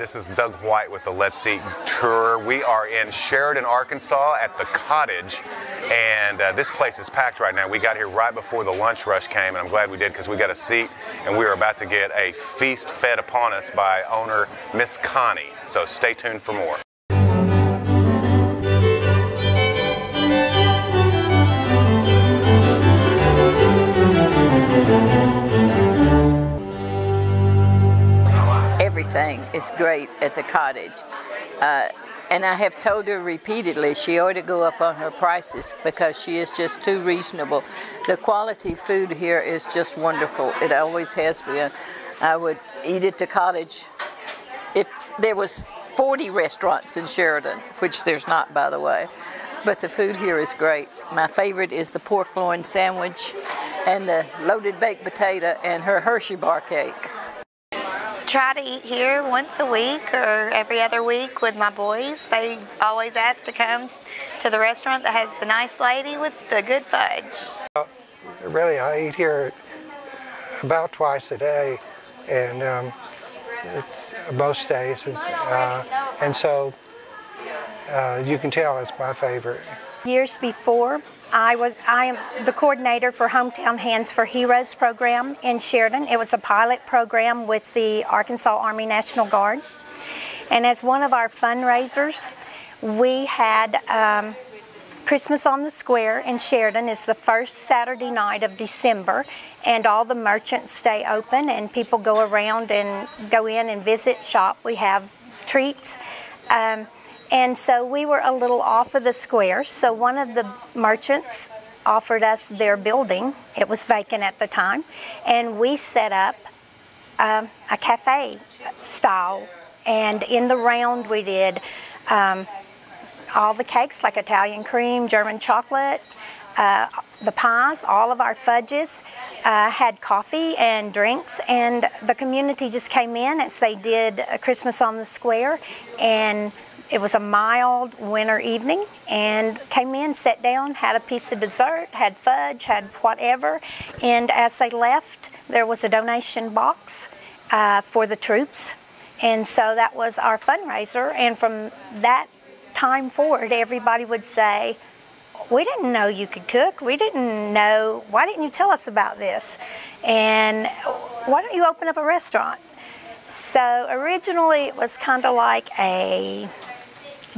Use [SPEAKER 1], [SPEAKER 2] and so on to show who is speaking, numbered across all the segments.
[SPEAKER 1] this is Doug White with the Let's Eat Tour. We are in Sheridan, Arkansas at the Cottage, and this place is packed right now. We got here right before the lunch rush came, and I'm glad we did because we got a seat, and we are about to get a feast fed upon us by owner Miss Connie. So stay tuned for more.
[SPEAKER 2] Everything is great at the Cottage, and I have told her repeatedly she ought to go up on her prices because she is just too reasonable. The quality food here is just wonderful. It always has been. I would eat at the Cottage if there was 40 restaurants in Sheridan, which there's not, by the way. But the food here is great. My favorite is the pork loin sandwich and the loaded baked potato and her Hershey bar cake.
[SPEAKER 3] Try to eat here once a week or every other week with my boys. They always ask to come to the restaurant that has the nice lady with the good fudge.
[SPEAKER 4] Really, I eat here about twice a day, and most days, and so you can tell it's my favorite.
[SPEAKER 5] Years before, I am the coordinator for Hometown Hands for Heroes program in Sheridan. It was a pilot program with the Arkansas Army National Guard. And as one of our fundraisers, we had Christmas on the Square in Sheridan. Is the first Saturday night of December, and all the merchants stay open and people go around and go in and visit, shop. We have treats. And so we were a little off of the square, so one of the merchants offered us their building. It was vacant at the time, and we set up a cafe style. And in the round we did all the cakes, like Italian cream, German chocolate, the pies, all of our fudges, had coffee and drinks, and the community just came in as they did Christmas on the Square, and it was a mild winter evening, and came in, sat down, had a piece of dessert, had fudge, had whatever, and as they left, there was a donation box for the troops, and so that was our fundraiser. And from that time forward, everybody would say, "We didn't know you could cook. We didn't know. Why didn't you tell us about this? And why don't you open up a restaurant?" So originally, it was kind of like a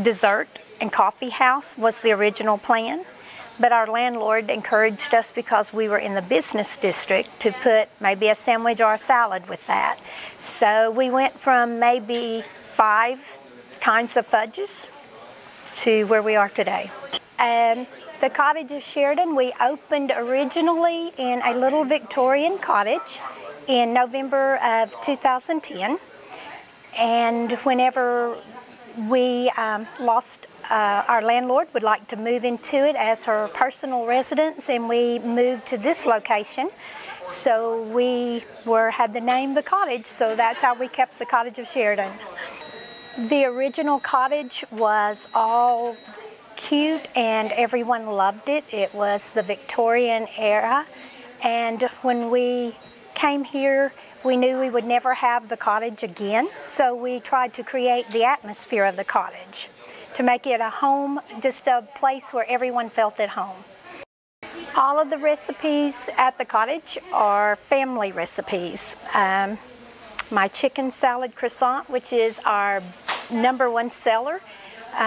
[SPEAKER 5] dessert and coffee house was the original plan, but our landlord encouraged us, because we were in the business district, to put maybe a sandwich or a salad with that. So we went from maybe 5 kinds of fudges to where we are today. The Cottage of Sheridan, we opened originally in a little Victorian cottage in November of 2010, and whenever we lost our landlord, would like to move into it as her personal residence, and we moved to this location. So we had the name The Cottage, so that's how we kept the Cottage of Sheridan. The original cottage was all cute and everyone loved it. It was the Victorian era, and when we came here, we knew we would never have the cottage again, so we tried to create the atmosphere of the cottage to make it a home, just a place where everyone felt at home. All of the recipes at the cottage are family recipes. My chicken salad croissant, which is our #1 seller,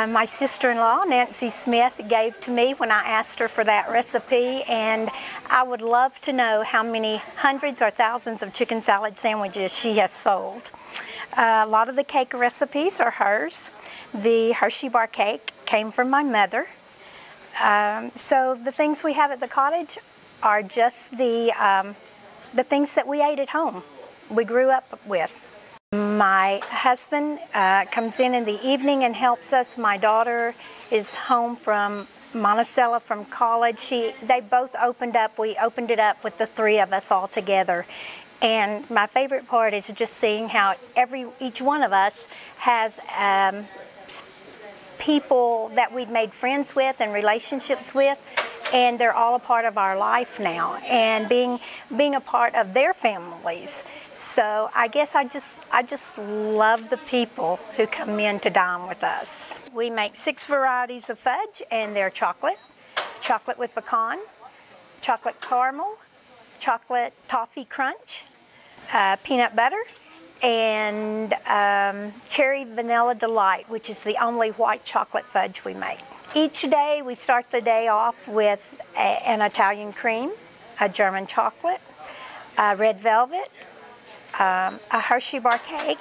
[SPEAKER 5] my sister-in-law, Nancy Smith, gave to me when I asked her for that recipe, and I would love to know how many hundreds or thousands of chicken salad sandwiches she has sold. A lot of the cake recipes are hers. The Hershey bar cake came from my mother. So the things we have at the cottage are just the things that we ate at home, we grew up with. My husband comes in the evening and helps us. My daughter is home from Monticello from college. They both opened up. We opened it up with the 3 of us all together. And my favorite part is just seeing how each one of us has people that we've made friends with and relationships with, and they're all a part of our life now, and being a part of their families. So I guess I just love the people who come in to dine with us. We make 6 varieties of fudge, and they're chocolate, chocolate with pecan, chocolate caramel, chocolate toffee crunch, peanut butter, and cherry vanilla delight, which is the only white chocolate fudge we make. Each day we start the day off with an Italian cream, a German chocolate, a red velvet, a Hershey bar cake,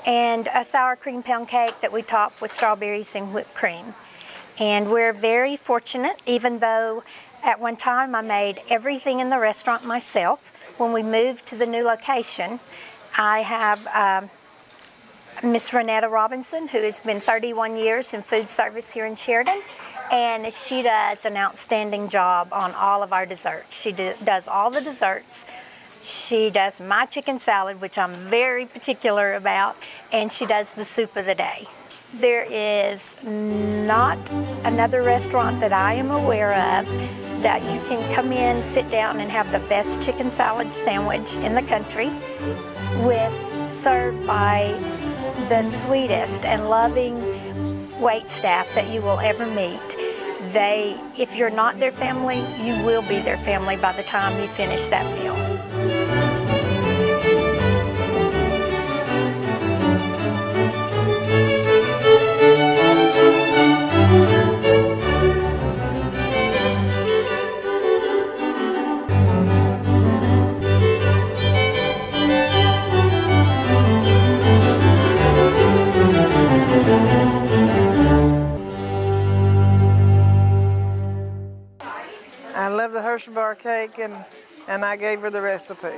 [SPEAKER 5] and a sour cream pound cake that we top with strawberries and whipped cream. And we're very fortunate, even though at one time I made everything in the restaurant myself. When we moved to the new location, I have Miss Renetta Robinson, who has been 31 years in food service here in Sheridan, and she does an outstanding job on all of our desserts. She does all the desserts. She does my chicken salad, which I'm very particular about, and she does the soup of the day. There is not another restaurant that I am aware of that you can come in, sit down, and have the best chicken salad sandwich in the country, served by the sweetest and loving waitstaff that you will ever meet. If you're not their family, you will be their family by the time you finish that meal.
[SPEAKER 6] I love the Hershey bar cake, and I gave her the recipe.